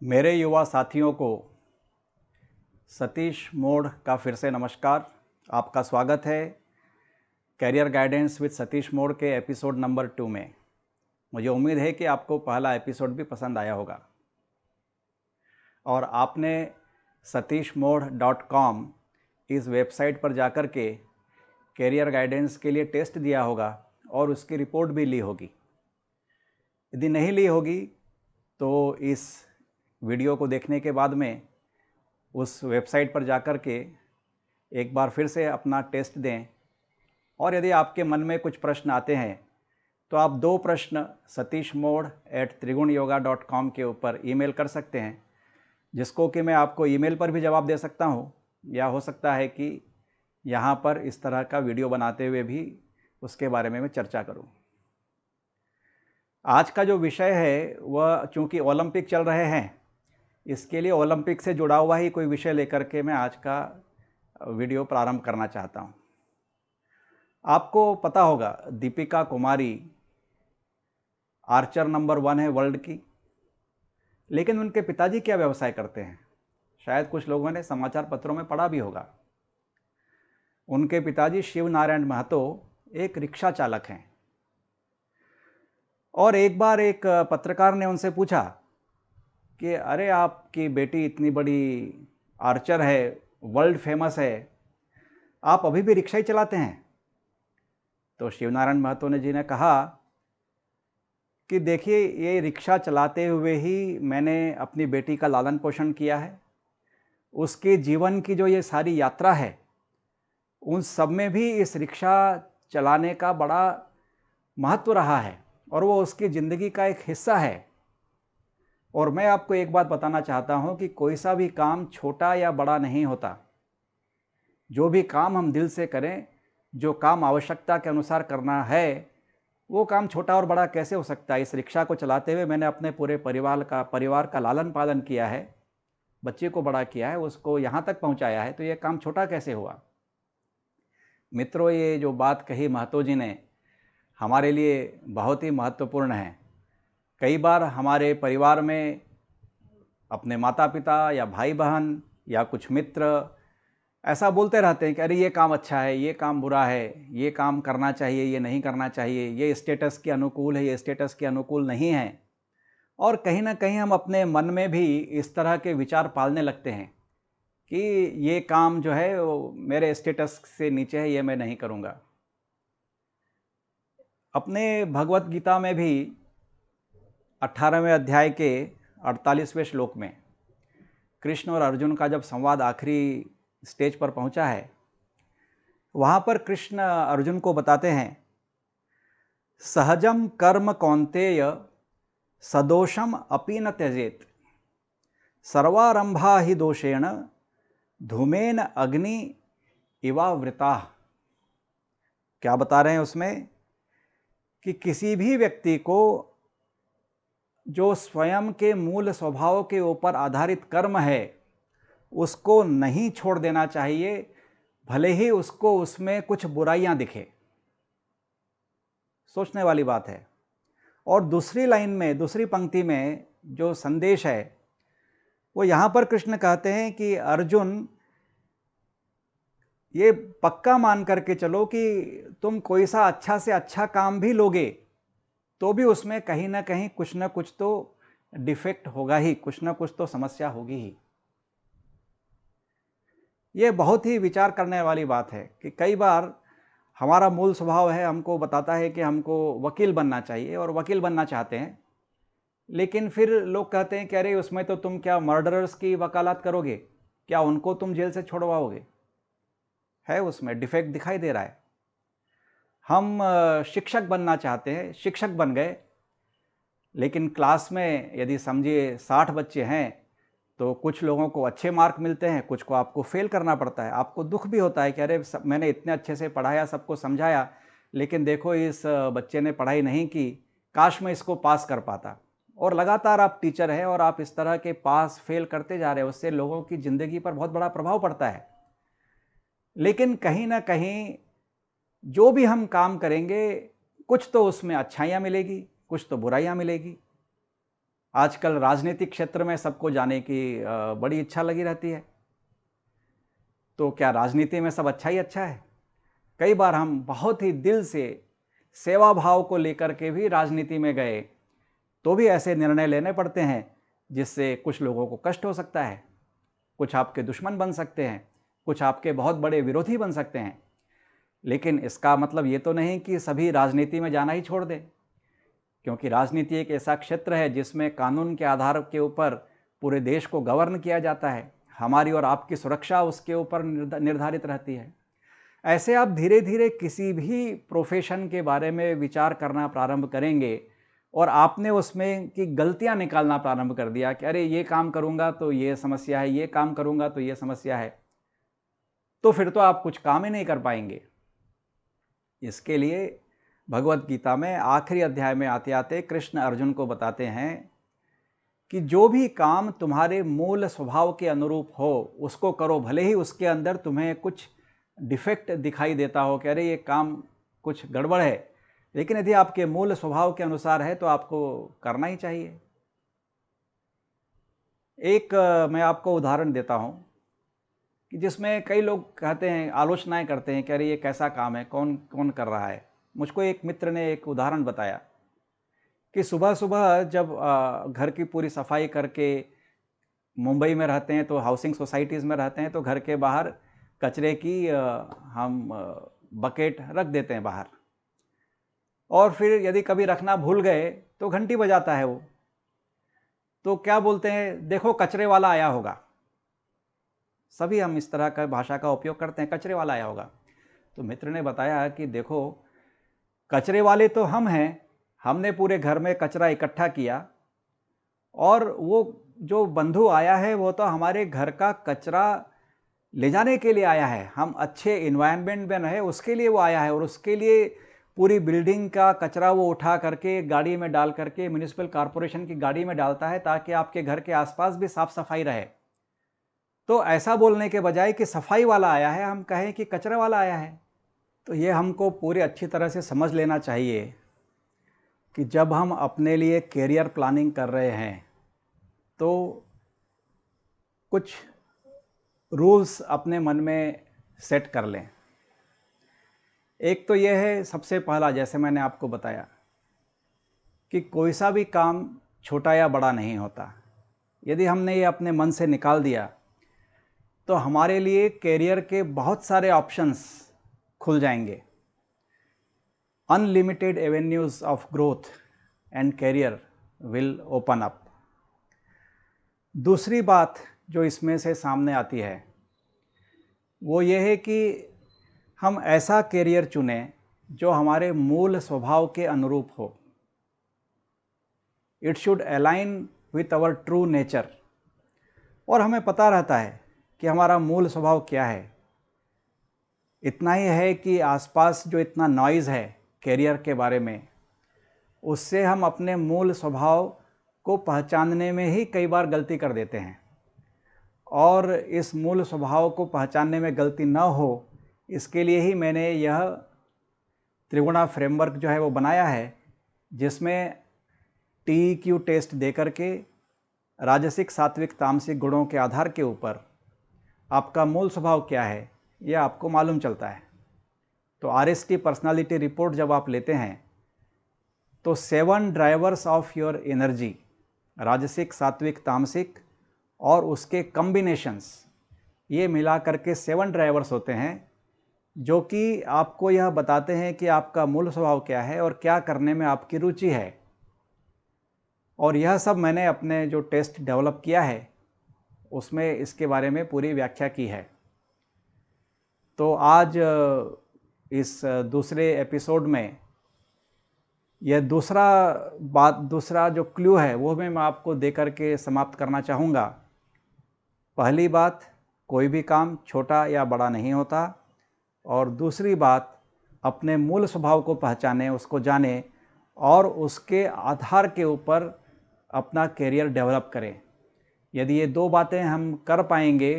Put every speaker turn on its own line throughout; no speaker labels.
मेरे युवा साथियों को सतीश मोड़ का फिर से नमस्कार। आपका स्वागत है करियर गाइडेंस विद सतीश मोड़ के एपिसोड नंबर 2 में। मुझे उम्मीद है कि आपको पहला एपिसोड भी पसंद आया होगा और आपने satishmod.com इस वेबसाइट पर जाकर के करियर गाइडेंस के लिए टेस्ट दिया होगा और उसकी रिपोर्ट भी ली होगी। यदि नहीं ली होगी तो इस वीडियो को देखने के बाद में उस वेबसाइट पर जाकर के एक बार फिर से अपना टेस्ट दें और यदि आपके मन में कुछ प्रश्न आते हैं तो आप 2 प्रश्न satishmod@trigunayoga.com के ऊपर ईमेल कर सकते हैं, जिसको कि मैं आपको ईमेल पर भी जवाब दे सकता हूं, या हो सकता है कि यहां पर इस तरह का वीडियो बनाते हुए भी उसके बारे में मैं चर्चा करूं। आज का जो विषय है वह चूँकि ओलंपिक चल रहे हैं, इसके लिए ओलंपिक से जुड़ा हुआ ही कोई विषय लेकर के मैं आज का वीडियो प्रारंभ करना चाहता हूं। आपको पता होगा दीपिका कुमारी आर्चर नंबर 1 है वर्ल्ड की, लेकिन उनके पिताजी क्या व्यवसाय करते हैं? शायद कुछ लोगों ने समाचार पत्रों में पढ़ा भी होगा। उनके पिताजी शिव नारायण महतो एक रिक्शा चालक हैं और एक बार एक पत्रकार ने उनसे पूछा कि अरे आपकी बेटी इतनी बड़ी आर्चर है, वर्ल्ड फेमस है, आप अभी भी रिक्शा ही चलाते हैं? तो शिवनारायण महतो ने जी ने कहा कि देखिए, ये रिक्शा चलाते हुए ही मैंने अपनी बेटी का लालन पोषण किया है। उसके जीवन की जो ये सारी यात्रा है, उन सब में भी इस रिक्शा चलाने का बड़ा महत्व रहा है और वो उसकी ज़िंदगी का एक हिस्सा है। और मैं आपको एक बात बताना चाहता हूं कि कोई सा भी काम छोटा या बड़ा नहीं होता। जो भी काम हम दिल से करें, जो काम आवश्यकता के अनुसार करना है, वो काम छोटा और बड़ा कैसे हो सकता है? इस रिक्शा को चलाते हुए मैंने अपने पूरे परिवार का लालन पालन किया है, बच्चे को बड़ा किया है, उसको यहाँ तक पहुँचाया है, तो ये काम छोटा कैसे हुआ? मित्रों, ये जो बात कही महतो जी ने हमारे लिए बहुत ही महत्वपूर्ण है। कई बार हमारे परिवार में अपने माता पिता या भाई बहन या कुछ मित्र ऐसा बोलते रहते हैं कि अरे ये काम अच्छा है, ये काम बुरा है, ये काम करना चाहिए, ये नहीं करना चाहिए, ये स्टेटस के अनुकूल है, ये स्टेटस के अनुकूल नहीं है। और कहीं ना कहीं हम अपने मन में भी इस तरह के विचार पालने लगते हैं कि ये काम जो है वो मेरे स्टेटस से नीचे है, ये मैं नहीं करूँगा। अपने भगवत गीता में भी 18वें अध्याय के 48वें श्लोक में कृष्ण और अर्जुन का जब संवाद आखिरी स्टेज पर पहुंचा है, वहां पर कृष्ण अर्जुन को बताते हैं, सहजम कर्म कौन्तेय सदोषम अपि न त्यजेत, सर्वारंभा ही दोषेण धूमेन अग्नि इवावृता। क्या बता रहे हैं उसमें कि किसी भी व्यक्ति को जो स्वयं के मूल स्वभाव के ऊपर आधारित कर्म है, उसको नहीं छोड़ देना चाहिए, भले ही उसको उसमें कुछ बुराइयां दिखे। सोचने वाली बात है। और दूसरी लाइन में, दूसरी पंक्ति में जो संदेश है, वो यहां पर कृष्ण कहते हैं कि अर्जुन, ये पक्का मान करके चलो कि तुम कोई सा अच्छा से अच्छा काम भी लोगे तो भी उसमें कहीं ना कहीं कुछ ना कुछ तो डिफेक्ट होगा ही, कुछ ना कुछ तो समस्या होगी ही। ये बहुत ही विचार करने वाली बात है कि कई बार हमारा मूल स्वभाव है, हमको बताता है कि हमको वकील बनना चाहिए और वकील बनना चाहते हैं, लेकिन फिर लोग कहते हैं कि अरे उसमें तो तुम क्या मर्डरर्स की वकालत करोगे, क्या उनको तुम जेल से छुड़वाओगे? है उसमें डिफेक्ट दिखाई दे रहा है। हम शिक्षक बनना चाहते हैं, शिक्षक बन गए, लेकिन क्लास में यदि समझिए 60 बच्चे हैं तो कुछ लोगों को अच्छे मार्क मिलते हैं, कुछ को आपको फेल करना पड़ता है। आपको दुख भी होता है कि अरे मैंने इतने अच्छे से पढ़ाया, सबको समझाया, लेकिन देखो इस बच्चे ने पढ़ाई नहीं की, काश मैं इसको पास कर पाता। और लगातार आप टीचर हैं और आप इस तरह के पास फेल करते जा रहे हो, उससे लोगों की ज़िंदगी पर बहुत बड़ा प्रभाव पड़ता है। लेकिन कहीं ना कहीं जो भी हम काम करेंगे, कुछ तो उसमें अच्छाइयाँ मिलेगी, कुछ तो बुराइयाँ मिलेगी। आजकल राजनीतिक क्षेत्र में सबको जाने की बड़ी इच्छा लगी रहती है। तो क्या राजनीति में सब अच्छा ही अच्छा है? कई बार हम बहुत ही दिल से सेवा भाव को लेकर के भी राजनीति में गए, तो भी ऐसे निर्णय लेने पड़ते हैं जिससे कुछ लोगों को कष्ट हो सकता है, कुछ आपके दुश्मन बन सकते हैं, कुछ आपके बहुत बड़े विरोधी बन सकते हैं। लेकिन इसका मतलब ये तो नहीं कि सभी राजनीति में जाना ही छोड़ दें, क्योंकि राजनीति एक ऐसा क्षेत्र है जिसमें कानून के आधार के ऊपर पूरे देश को गवर्न किया जाता है। हमारी और आपकी सुरक्षा उसके ऊपर निर्धारित रहती है। ऐसे आप धीरे धीरे किसी भी प्रोफेशन के बारे में विचार करना प्रारंभ करेंगे और आपने उसमें की गलतियां निकालना प्रारंभ कर दिया कि अरे ये काम करूंगा तो ये समस्या है, ये काम करूंगा तो ये समस्या है, तो फिर तो आप कुछ काम ही नहीं कर पाएंगे। इसके लिए भगवत गीता में आखिरी अध्याय में आते आते कृष्ण अर्जुन को बताते हैं कि जो भी काम तुम्हारे मूल स्वभाव के अनुरूप हो उसको करो, भले ही उसके अंदर तुम्हें कुछ डिफेक्ट दिखाई देता हो कि अरे ये काम कुछ गड़बड़ है, लेकिन यदि आपके मूल स्वभाव के अनुसार है तो आपको करना ही चाहिए। एक मैं आपको उदाहरण देता हूँ कि जिसमें कई लोग कहते हैं, आलोचनाएं करते हैं कि अरे ये कैसा काम है, कौन कौन कर रहा है। मुझको एक मित्र ने एक उदाहरण बताया कि सुबह सुबह जब घर की पूरी सफाई करके मुंबई में रहते हैं तो हाउसिंग सोसाइटीज़ में रहते हैं, तो घर के बाहर कचरे की हम बकेट रख देते हैं बाहर, और फिर यदि कभी रखना भूल गए तो घंटी बजाता है वो, तो क्या बोलते हैं, देखो कचरे वाला आया होगा। सभी हम इस तरह का भाषा का उपयोग करते हैं, कचरे वाला आया होगा। तो मित्र ने बताया कि देखो, कचरे वाले तो हम हैं, हमने पूरे घर में कचरा इकट्ठा किया, और वो जो बंधु आया है वो तो हमारे घर का कचरा ले जाने के लिए आया है। हम अच्छे इन्वायरमेंट में रहे उसके लिए वो आया है, और उसके लिए पूरी बिल्डिंग का कचरा वो उठा करके गाड़ी में डाल करके म्युनिसिपल कॉरपोरेशन की गाड़ी में डालता है ताकि आपके घर के आसपास भी साफ सफाई रहे। तो ऐसा बोलने के बजाय कि सफाई वाला आया है, हम कहें कि कचरा वाला आया है। तो ये हमको पूरी अच्छी तरह से समझ लेना चाहिए कि जब हम अपने लिए कैरियर प्लानिंग कर रहे हैं तो कुछ रूल्स अपने मन में सेट कर लें। एक तो यह है, सबसे पहला, जैसे मैंने आपको बताया कि कोई सा भी काम छोटा या बड़ा नहीं होता। यदि हमने ये अपने मन से निकाल दिया तो हमारे लिए कैरियर के बहुत सारे ऑप्शंस खुल जाएंगे। Unlimited avenues of growth and career will open up. दूसरी बात जो इसमें से सामने आती है वो ये है कि हम ऐसा कैरियर चुनें जो हमारे मूल स्वभाव के अनुरूप हो। It should align with our true nature. और हमें पता रहता है कि हमारा मूल स्वभाव क्या है। इतना ही है कि आसपास जो इतना नॉइज़ है कैरियर के बारे में, उससे हम अपने मूल स्वभाव को पहचानने में ही कई बार गलती कर देते हैं। और इस मूल स्वभाव को पहचानने में गलती न हो, इसके लिए ही मैंने यह त्रिगुणा फ्रेमवर्क जो है वो बनाया है, जिसमें TEQ टेस्ट दे करके राजसिक, सात्विक, तामसिक गुणों के आधार के ऊपर आपका मूल स्वभाव क्या है यह आपको मालूम चलता है। तो RS की पर्सनालिटी रिपोर्ट जब आप लेते हैं तो 7 ड्राइवर्स ऑफ योर एनर्जी, राजसिक, सात्विक, तामसिक और उसके कॉम्बिनेशंस, ये मिला करके 7 ड्राइवर्स होते हैं जो कि आपको यह बताते हैं कि आपका मूल स्वभाव क्या है और क्या करने में आपकी रुचि है। और यह सब मैंने अपने जो टेस्ट डेवलप किया है उसमें इसके बारे में पूरी व्याख्या की है। तो आज इस दूसरे एपिसोड में यह दूसरा जो क्लू है वो मैं आपको दे करके समाप्त करना चाहूँगा। पहली बात, कोई भी काम छोटा या बड़ा नहीं होता। और दूसरी बात, अपने मूल स्वभाव को पहचानें, उसको जानें और उसके आधार के ऊपर अपना कैरियर डेवलप करें। यदि ये 2 बातें हम कर पाएंगे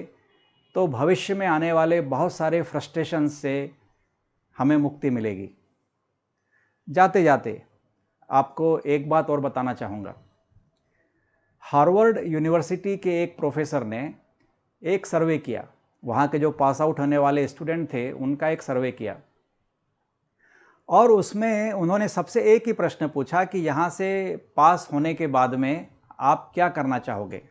तो भविष्य में आने वाले बहुत सारे फ्रस्ट्रेशन से हमें मुक्ति मिलेगी। जाते जाते आपको एक बात और बताना चाहूँगा हार्वर्ड यूनिवर्सिटी के एक प्रोफेसर ने एक सर्वे किया, वहाँ के जो पास आउट होने वाले स्टूडेंट थे उनका एक सर्वे किया, और उसमें उन्होंने सबसे एक ही प्रश्न पूछा कि यहाँ से पास होने के बाद में आप क्या करना चाहोगे।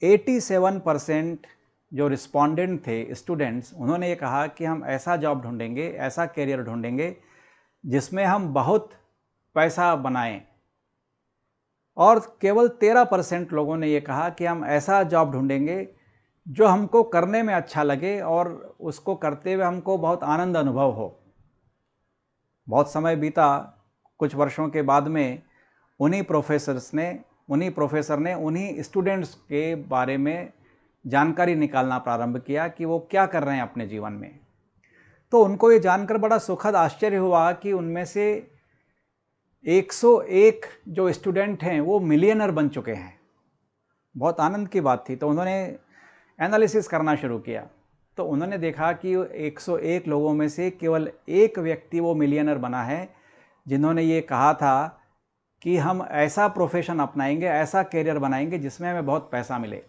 87% जो रिस्पोंडेंट थे स्टूडेंट्स, उन्होंने ये कहा कि हम ऐसा जॉब ढूंढेंगे, ऐसा करियर ढूंढेंगे जिसमें हम बहुत पैसा बनाएं, और केवल 13% लोगों ने ये कहा कि हम ऐसा जॉब ढूंढेंगे जो हमको करने में अच्छा लगे और उसको करते हुए हमको बहुत आनंद अनुभव हो। बहुत समय बीता, कुछ वर्षों के बाद में उन्हीं प्रोफेसर ने उन्हीं स्टूडेंट्स के बारे में जानकारी निकालना प्रारंभ किया कि वो क्या कर रहे हैं अपने जीवन में। तो उनको ये जानकर बड़ा सुखद आश्चर्य हुआ कि उनमें से 101 जो स्टूडेंट हैं वो मिलियनर बन चुके हैं। बहुत आनंद की बात थी। तो उन्होंने एनालिसिस करना शुरू किया, तो उन्होंने देखा कि 101 लोगों में से केवल एक व्यक्ति वो मिलियनर बना है जिन्होंने ये कहा था कि हम ऐसा प्रोफेशन अपनाएंगे, ऐसा करियर बनाएंगे जिसमें हमें बहुत पैसा मिले।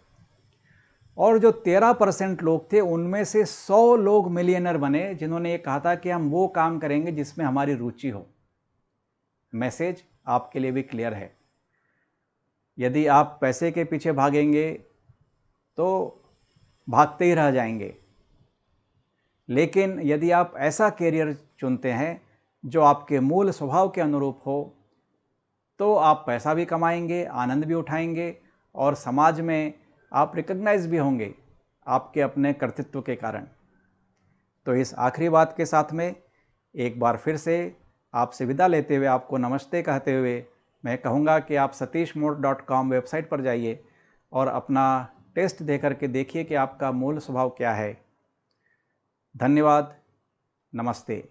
और जो 13% लोग थे उनमें से 100 लोग मिलियनर बने जिन्होंने ये कहा था कि हम वो काम करेंगे जिसमें हमारी रुचि हो। मैसेज आपके लिए भी क्लियर है। यदि आप पैसे के पीछे भागेंगे तो भागते ही रह जाएंगे, लेकिन यदि आप ऐसा करियर चुनते हैं जो आपके मूल स्वभाव के अनुरूप हो तो आप पैसा भी कमाएंगे, आनंद भी उठाएंगे और समाज में आप रिकॉग्नाइज भी होंगे आपके अपने कर्तृत्व के कारण। तो इस आखिरी बात के साथ में एक बार फिर से आपसे विदा लेते हुए, आपको नमस्ते कहते हुए मैं कहूँगा कि आप satishmode.com वेबसाइट पर जाइए और अपना टेस्ट दे करके देखिए कि आपका मूल स्वभाव क्या है। धन्यवाद, नमस्ते।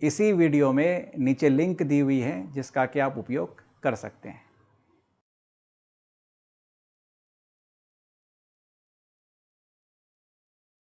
इसी वीडियो में नीचे लिंक दी हुई है जिसका कि आप उपयोग कर सकते हैं।